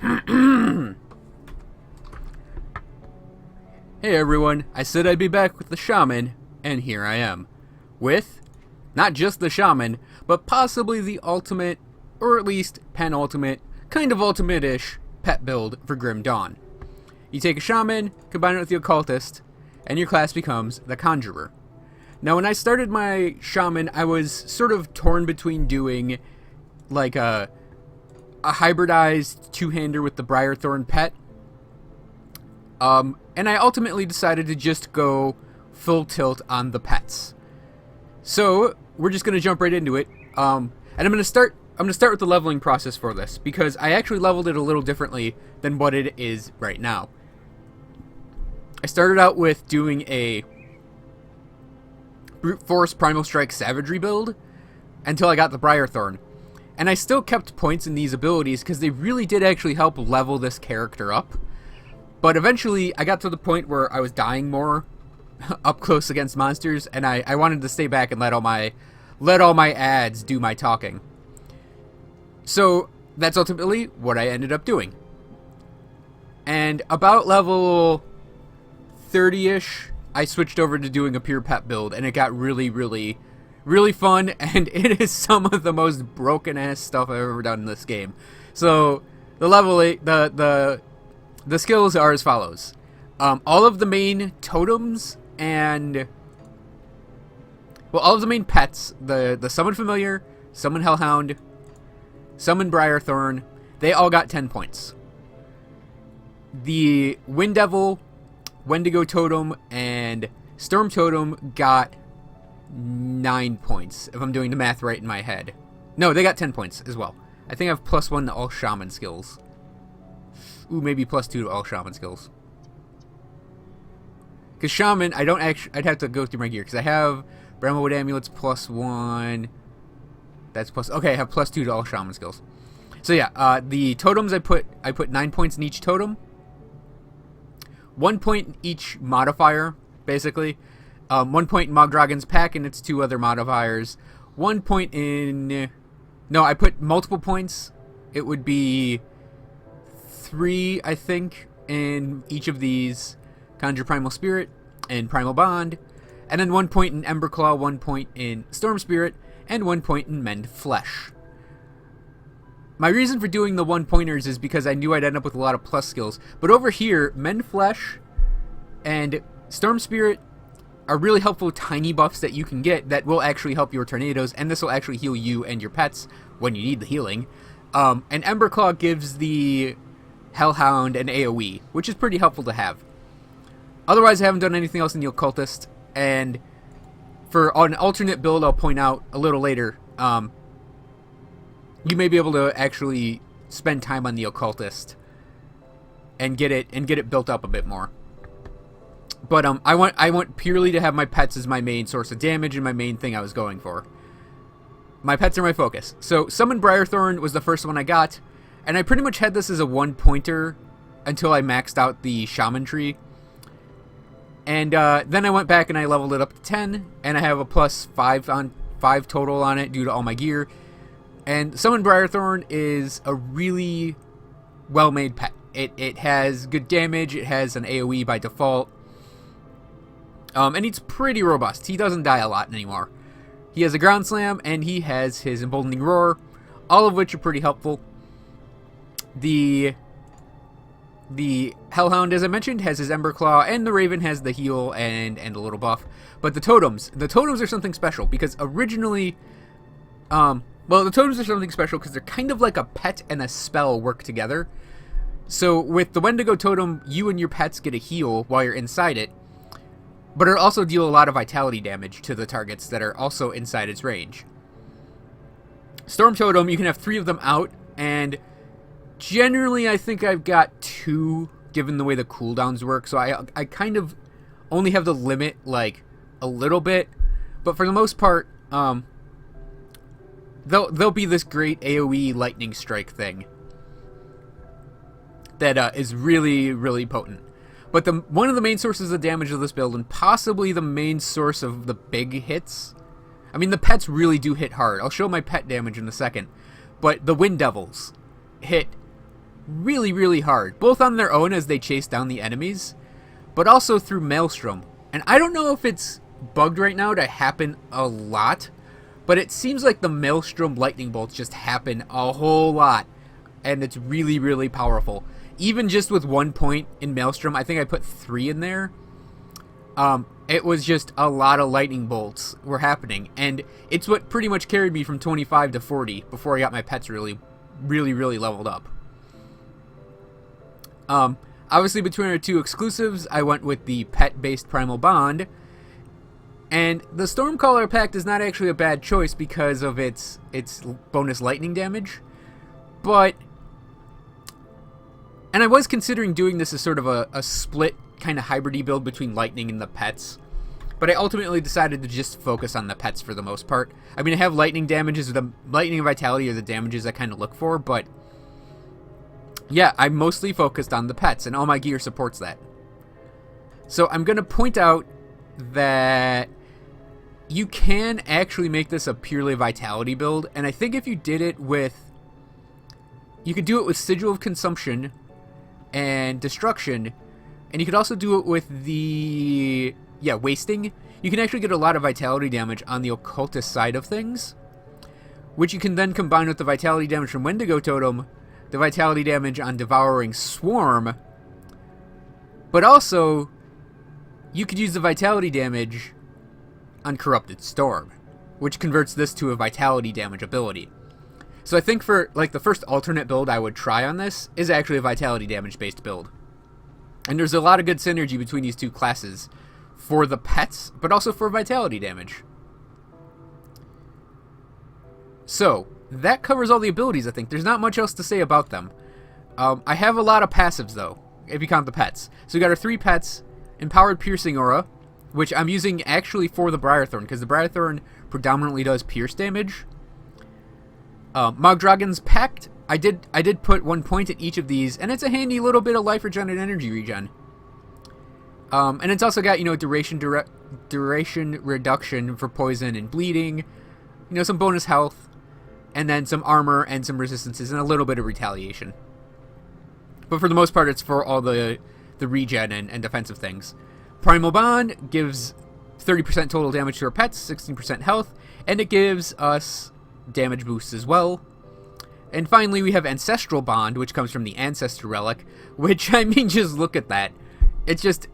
Hey everyone, I said I'd be back with the Shaman, and here I am. With, not just the Shaman, but possibly the ultimate, or at least penultimate, kind of ultimate-ish, pet build for Grim Dawn. You take a Shaman, combine it with the Occultist, and your class becomes the Conjurer. Now when I started my Shaman, I was sort of torn between doing like a hybridized two-hander with the Briarthorn pet, and I ultimately decided to just go full tilt on the pets. So we're just gonna jump right into it, and I'm gonna start with the leveling process for this because I actually leveled it a little differently than what it is right now. I started out with doing a brute force primal strike savagery build until I got the Briarthorn. And I still kept points in these abilities because they really did actually help level this character up. But eventually, I got to the point where I was dying more up close against monsters, and I wanted to stay back and let all my ads do my talking. So that's ultimately what I ended up doing. And about level 30-ish, I switched over to doing a pure pet build, and it got really fun, and it is some of the most broken ass stuff I've ever done in this game. So the level 8, the skills are as follows. All of the main totems and all of the main pets, the summon familiar, summon hellhound, summon Briarthorn, they all got 10 points. The Wind Devil, Wendigo totem, and Storm totem got 9 points, if I'm doing the math right in my head. No, they got 10 points as well. I think I have +1 to all shaman skills. Ooh, maybe +2 to all shaman skills. Because shaman, I'd have to go through my gear, because I have Bramblewood amulets +1. That's okay, I have +2 to all shaman skills. So yeah, the totems I put 9 points in each totem. 1 point in each modifier, basically. 1 point in Mogdragon's pack and its 2 other modifiers. 1 point in... No, I put multiple points. It would be 3, I think, in each of these. Conjure Primal Spirit and Primal Bond. And then 1 point in Emberclaw, 1 point in Storm Spirit, and 1 point in Mend Flesh. My reason for doing the 1-pointers is because I knew I'd end up with a lot of plus skills. But over here, Mend Flesh and Storm Spirit are really helpful tiny buffs that you can get that will actually help your tornadoes, and this will actually heal you and your pets when you need the healing. And Emberclaw gives the Hellhound an AoE, which is pretty helpful to have. Otherwise, I haven't done anything else in the Occultist, and for an alternate build I'll point out a little later, you may be able to actually spend time on the Occultist and get it built up a bit more. But I want purely to have my pets as my main source of damage and my main thing I was going for. My pets are my focus. So Summon Briarthorn was the first one I got, and I pretty much had this as a 1-pointer until I maxed out the Shaman tree. And then I went back and I leveled it up to 10, and I have a +5 total on it due to all my gear. And Summon Briarthorn is a really well-made pet. It has good damage, it has an AoE by default, and he's pretty robust. He doesn't die a lot anymore. He has a Ground Slam, and he has his Emboldening Roar, all of which are pretty helpful. The Hellhound, as I mentioned, has his Emberclaw, and the Raven has the heal and a little buff. But the totems are something special, because originally... Well, the totems are something special because they're kind of like a pet and a spell work together. So with the Wendigo totem, you and your pets get a heal while you're inside it, but it'll also deal a lot of vitality damage to the targets that are also inside its range. Storm totem, you can have 3 of them out, and generally I think I've got 2, given the way the cooldowns work, so I kind of only have the limit, like, a little bit, but for the most part, There'll be this great AoE lightning strike thing that is really potent. But one of the main sources of damage of this build, and possibly the main source of the big hits, I mean the pets really do hit hard. I'll show my pet damage in a second, but the Wind Devils hit really, really hard, both on their own as they chase down the enemies, but also through Maelstrom. And I don't know if it's bugged right now to happen a lot, but it seems like the Maelstrom lightning bolts just happen a whole lot, and it's really, really powerful. Even just with 1 point in Maelstrom, I think I put 3 in there. It was just a lot of lightning bolts were happening, and it's what pretty much carried me from 25 to 40 before I got my pets really leveled up. Obviously between our 2 exclusives, I went with the pet-based Primal Bond, and the Stormcaller Pact is not actually a bad choice because of its bonus lightning damage, but... And I was considering doing this as sort of a split kind of hybrid-y build between lightning and the pets, but I ultimately decided to just focus on the pets for the most part. I mean, I have lightning damages, the lightning and vitality are the damages I kind of look for, but yeah, I'm mostly focused on the pets, and all my gear supports that. So I'm going to point out that you can actually make this a purely vitality build, and I think if you did it with... You could do it with Sigil of Consumption and Destruction, and you could also do it with the... Yeah, Wasting. You can actually get a lot of vitality damage on the Occultist side of things, which you can then combine with the vitality damage from Wendigo Totem, the vitality damage on Devouring Swarm, but also you could use the vitality damage on Corrupted Storm, which converts this to a vitality damage ability. So I think for like the first alternate build I would try on this is actually a vitality damage based build. And there's a lot of good synergy between these 2 classes for the pets, but also for vitality damage. So that covers all the abilities, I think. There's not much else to say about them. I have a lot of passives, though, if you count the pets. So we got our 3 pets, Empowered Piercing Aura, which I'm using actually for the Briarthorn, because the Briarthorn predominantly does pierce damage. Mogdragon's Pact, I did put 1 point at each of these, and it's a handy little bit of life regen and energy regen. And it's also got, you know, duration reduction for poison and bleeding, you know, some bonus health, and then some armor and some resistances and a little bit of retaliation. But for the most part, it's for all the regen and defensive things. Primal Bond gives 30% total damage to our pets, 16% health, and it gives us damage boosts as well. And finally, we have Ancestral Bond, which comes from the Ancestor Relic, which, I mean, just look at that. It's just...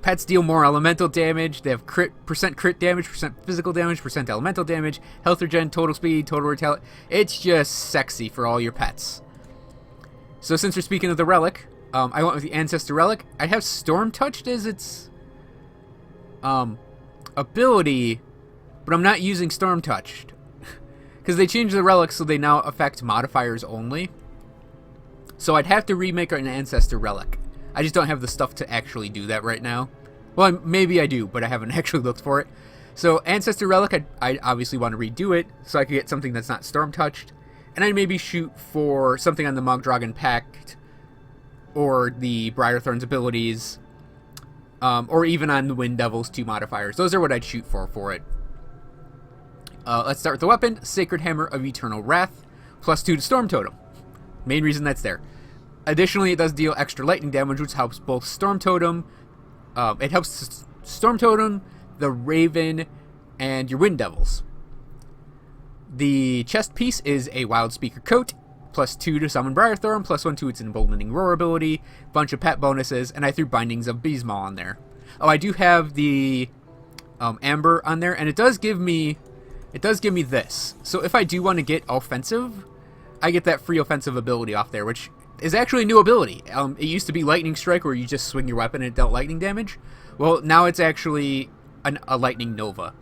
Pets deal more elemental damage, they have percent crit damage, percent physical damage, percent elemental damage, health regen, total speed, total retaliation. It's just sexy for all your pets. So since we're speaking of the relic, I went with the Ancestor Relic. I have Storm Touched as its ability, but I'm not using Storm Touched. Because they changed the relic so they now affect modifiers only. So I'd have to remake an Ancestor Relic. I just don't have the stuff to actually do that right now. Well, maybe I do, but I haven't actually looked for it. So Ancestor Relic, I obviously want to redo it, so I could get something that's not Storm Touched. And I'd maybe shoot for something on the Mogdragon Pact, or the Briarthorn's abilities, or even on the Wind Devil's 2 modifiers. Those are what I'd shoot for it. Let's start with the weapon, Sacred Hammer of Eternal Wrath, +2 to Storm Totem. Main reason that's there. Additionally, it does deal extra lightning damage, which helps both Storm Totem, it helps Storm Totem, the Raven, and your Wind Devils. The chest piece is a Wild Speaker Coat, +2 to summon Briarthorn, +1 to its Emboldening Roar ability, bunch of pet bonuses, and I threw Bindings of Beesmaw on there. Oh, I do have the Amber on there, and it does give me this. So if I do want to get offensive, I get that free offensive ability off there, which is actually a new ability. It used to be Lightning Strike, where you just swing your weapon and it dealt lightning damage. Well, now it's actually a Lightning Nova.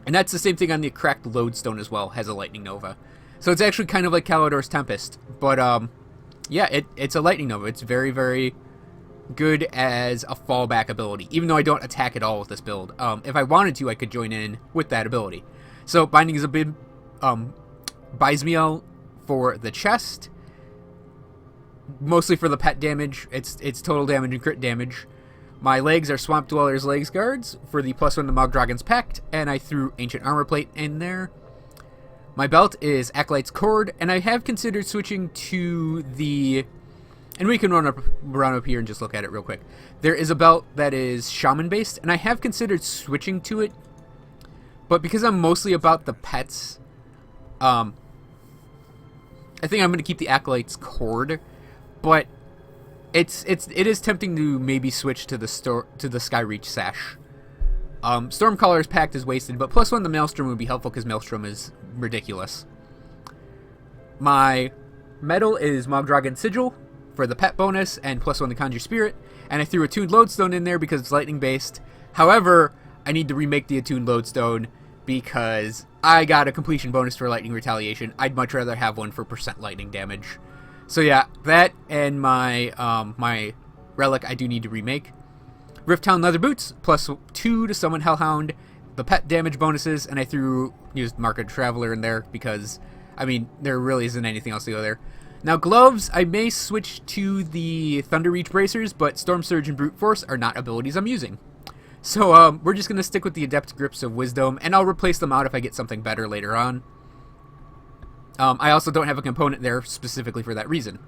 And that's the same thing on the Cracked Lodestone as well, has a Lightning Nova. So it's actually kind of like Calidor's Tempest. But, yeah, it's a Lightning Nova. It's very, very good as a fallback ability, even though I don't attack at all with this build. If I wanted to, I could join in with that ability. So Binding is a bit Bismiel for the chest, mostly for the pet damage. It's total damage and crit damage. My legs are Swamp Dweller's Legs Guards for the +1 to Mogdragon's Pact, and I threw Ancient Armor Plate in there. My belt is Acolyte's Cord, and I have considered switching to the... And we can run up here and just look at it real quick. There is a belt that is Shaman-based, and I have considered switching to it. But because I'm mostly about the pets, I think I'm going to keep the Acolyte's Cord. But it is tempting to maybe switch to the Skyreach Sash. Stormcaller's Pact is wasted, but +1 the Maelstrom would be helpful because Maelstrom is ridiculous. My metal is Mogdragon Sigil for the pet bonus and +1 the Conjure Spirit, and I threw Attuned Lodestone in there because it's lightning based. However, I need to remake the Attuned Lodestone because I got a completion bonus for Lightning Retaliation. I'd much rather have one for % lightning damage. So yeah, that and my my relic I do need to remake. Rifttown Leather Boots, +2 to summon Hellhound, the pet damage bonuses, and I used Mark of Traveler in there because, I mean, there really isn't anything else to go there. Now gloves, I may switch to the Thunder Reach Bracers, but Storm Surge and Brute Force are not abilities I'm using. So we're just going to stick with the Adept Grips of Wisdom, and I'll replace them out if I get something better later on. I also don't have a component there specifically for that reason.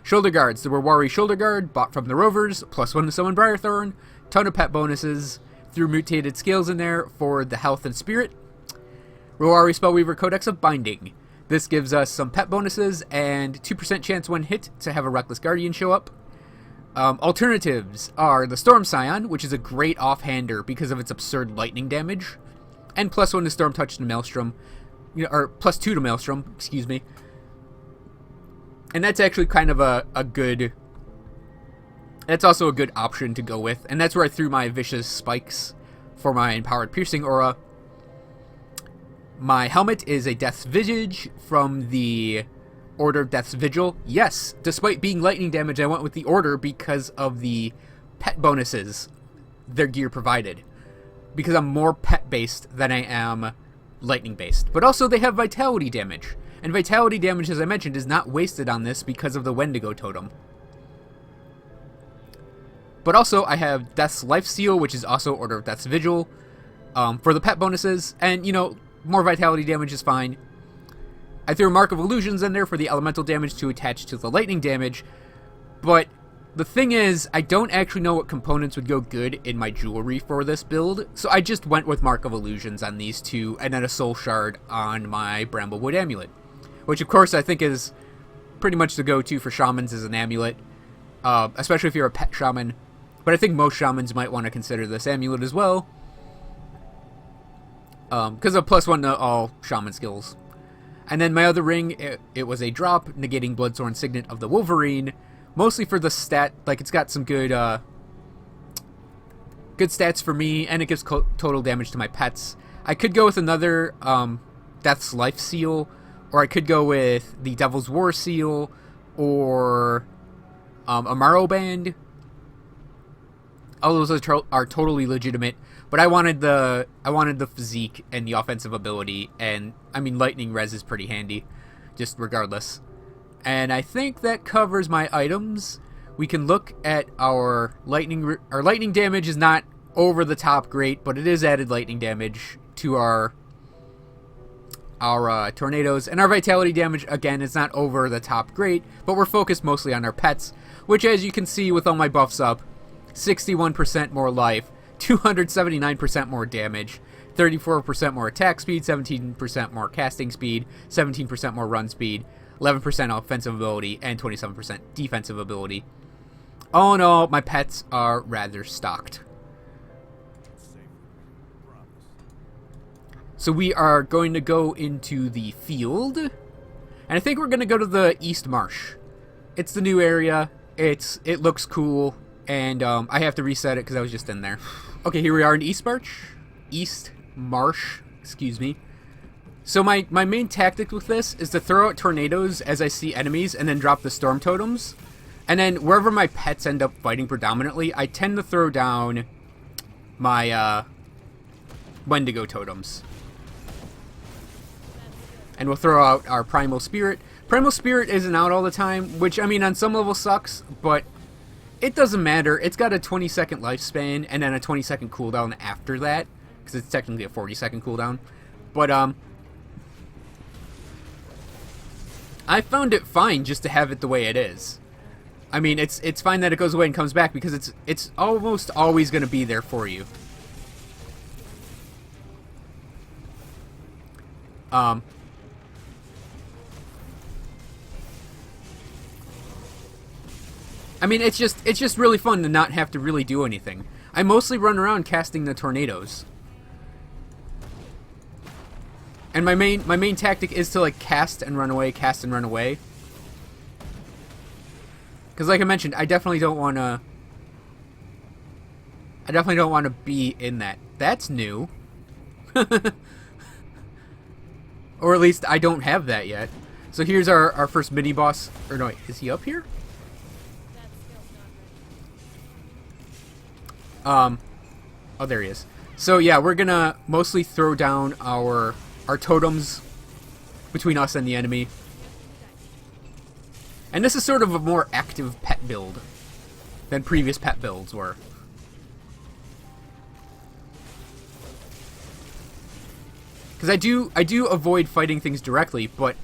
Shoulder Guards, the Warwari Shoulder Guard, bought from the Rovers, +1 to summon Briarthorn, ton of pet bonuses, threw mutated scales in there for the health and spirit. Warwari Spellweaver Codex of Binding. This gives us some pet bonuses and 2% chance when hit to have a Reckless Guardian show up. Alternatives are the Storm Scion, which is a great offhander because of its absurd lightning damage, and +1 to Storm Touch to Maelstrom, or +2 to Maelstrom, excuse me. And that's actually kind of a good... That's also a good option to go with, and that's where I threw my Vicious Spikes for my Empowered Piercing Aura. My helmet is a Death's Visage from the Order of Death's Vigil. Yes, despite being lightning damage, I went with the Order because of the pet bonuses their gear provided. Because I'm more pet-based than I am lightning-based. But also they have Vitality damage. And Vitality damage, as I mentioned, is not wasted on this because of the Wendigo Totem. But also, I have Death's Life Seal, which is also Order of Death's Vigil, for the pet bonuses. And, more Vitality damage is fine. I threw a Mark of Illusions in there for the elemental damage to attach to the lightning damage. But the thing is, I don't actually know what components would go good in my jewelry for this build. So I just went with Mark of Illusions on these two, and then a Soul Shard on my Bramblewood Amulet. Which, of course, I think is pretty much the go-to for shamans as an amulet. Especially if you're a pet shaman. But I think most shamans might want to consider this amulet as well. Because of +1 to all shaman skills. And then my other ring, it was a drop, negating Bloodsworn Signet of the Wolverine. Mostly for the stat, like it's got some good good stats for me, and it gives total damage to my pets. I could go with another Death's Life Seal, or I could go with the Devil's War Seal, or a Marrow Band. All those are totally legitimate, but I wanted the physique and the offensive ability, and I mean lightning res is pretty handy, just regardless. And I think that covers my items. We can look at our lightning. Our lightning damage is not over the top great, but it is added lightning damage to our tornadoes, and our vitality damage again is not over the top great, but we're focused mostly on our pets, which, as you can see with all my buffs up, 61% more life, 279% more damage, 34% more attack speed, 17% more casting speed, 17% more run speed, 11% offensive ability, and 27% defensive ability. All in all, my pets are rather stocked. So we are going to go into the field, and I think we're going to go to the East Marsh. It's the new area, it looks cool, and I have to reset it because I was just in there. Okay, here we are in East Marsh, excuse me. So my main tactic with this is to throw out tornadoes as I see enemies and then drop the storm totems. And then wherever my pets end up fighting predominantly, I tend to throw down my Wendigo totems. And we'll throw out our Primal Spirit. Primal Spirit isn't out all the time, which, I mean, on some level sucks, but it doesn't matter. It's got a 20-second lifespan and then a 20-second cooldown after that, because it's technically a 40-second cooldown. But, I found it fine just to have it the way it is. I mean, it's fine that it goes away and comes back because it's almost always going to be there for you. I mean, it's just really fun to not have to really do anything. I mostly run around casting the tornadoes. And my main tactic is to like cast and run away, cast and run away. Cuz like I mentioned, I definitely don't want to be in that. That's new. Or at least I don't have that yet. So here's our first mini boss. Or no, wait, is he up here? Oh, there he is. So yeah, we're gonna mostly throw down our totems between us and the enemy. And this is sort of a more active pet build than previous pet builds were. Because I do avoid fighting things directly, but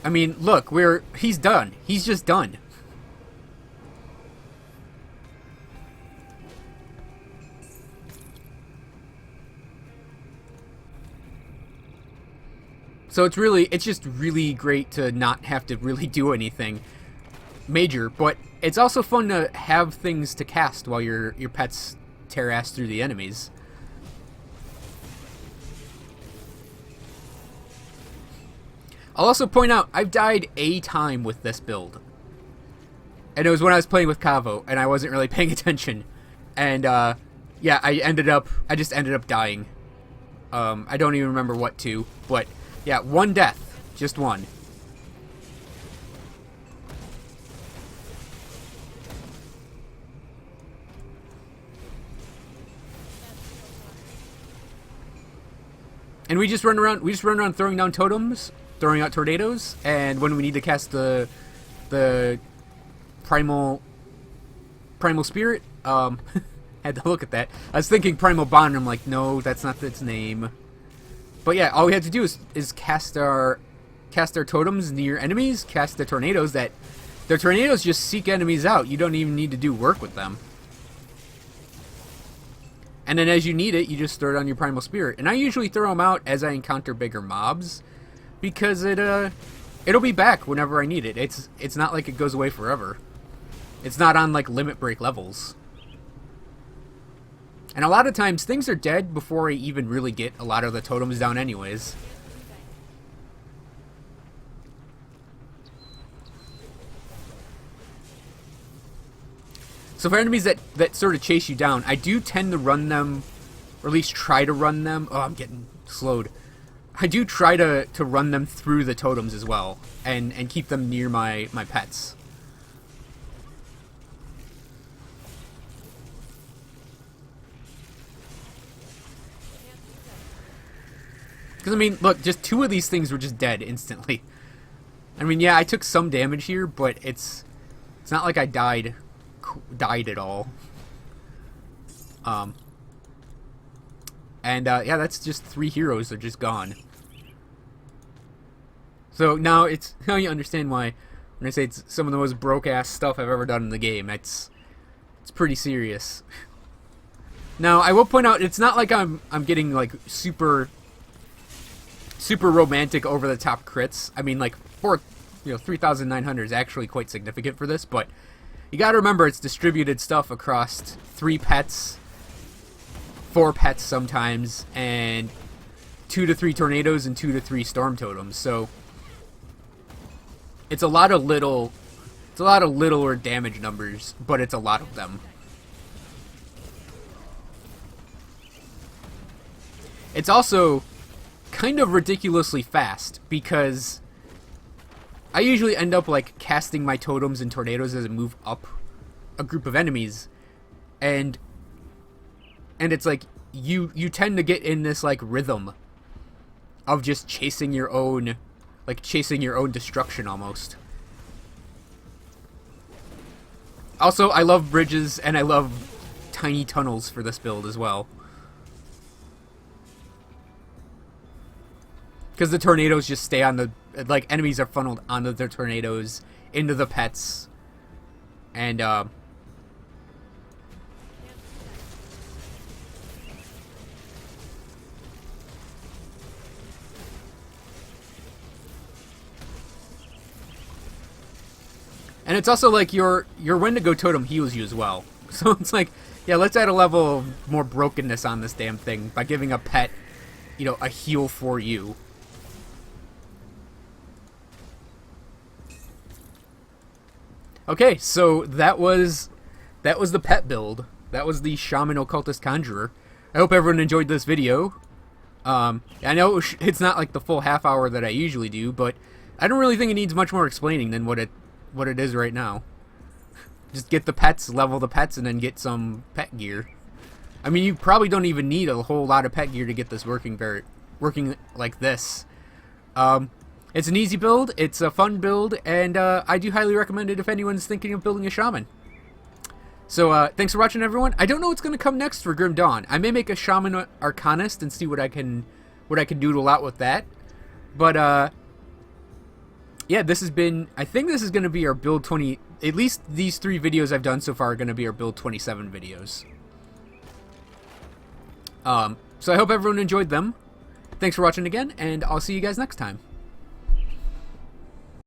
I mean, look, he's done. He's just done. So it's just really great to not have to really do anything major, but it's also fun to have things to cast while your pets tear ass through the enemies. I'll also point out, I've died a time with this build. And it was when I was playing with Kavo, and I wasn't really paying attention. And, yeah, I just ended up dying. I don't even remember what to, but, yeah, one death. Just one. And we just run around throwing down totems, throwing out tornadoes, and when we need to cast the primal spirit, had to look at that. I was thinking Primal Bond, and I'm like, no, that's not its name. But yeah, all we have to do is cast our totems near enemies, cast the tornadoes. The tornadoes just seek enemies out. You don't even need to do work with them. And then as you need it, you just throw it on your Primal Spirit. And I usually throw them out as I encounter bigger mobs, because it'll be back whenever I need it. It's not like it goes away forever. It's not on like limit break levels. And a lot of times things are dead before I even really get a lot of the totems down anyways. So for enemies that sort of chase you down, I do tend to run them, or at least try to run them. Oh, I'm getting slowed. I do try to run them through the totems as well, and keep them near my pets. Because, I mean, look, just two of these things were just dead instantly. I mean, yeah, I took some damage here, but it's not like I died at all. Yeah, that's just 3 heroes that are just gone. So now you understand why when I say it's some of the most broke-ass stuff I've ever done in the game. It's pretty serious. Now, I will point out, it's not like I'm getting, like, super romantic over-the-top crits. I mean, like, 3,900 is actually quite significant for this, but you gotta remember it's distributed stuff across 3 pets, 4 pets sometimes, and 2 to 3 tornadoes and 2 to 3 storm totems. So it's a lot of littler damage numbers, but it's a lot of them. It's also kind of ridiculously fast, because I usually end up like casting my totems and tornadoes as I move up a group of enemies, and it's like you tend to get in this like rhythm of just chasing your own destruction almost. Also, I love bridges and I love tiny tunnels for this build as well, because the tornadoes just stay on like enemies are funneled onto their tornadoes, into the pets, and it's also like your Wendigo totem heals you as well. So it's like, yeah, let's add a level of more brokenness on this damn thing by giving a pet, you know, a heal for you. Okay, so that was the pet build. That was the Shaman Occultist Conjurer. I hope everyone enjoyed this video. I know it's not like the full half hour that I usually do, but I don't really think it needs much more explaining than what it is right now. Just get the pets, level the pets, and then get some pet gear. I mean, you probably don't even need a whole lot of pet gear to get this working like this. It's an easy build, it's a fun build, and I do highly recommend it if anyone's thinking of building a shaman. So thanks for watching, everyone. I don't know what's going to come next for Grim Dawn. I may make a Shaman Arcanist and see what I can doodle out with that. But yeah, this has been, I think this is going to be our build 20, at least these 3 videos I've done so far are going to be our build 27 videos. So I hope everyone enjoyed them. Thanks for watching again, and I'll see you guys next time.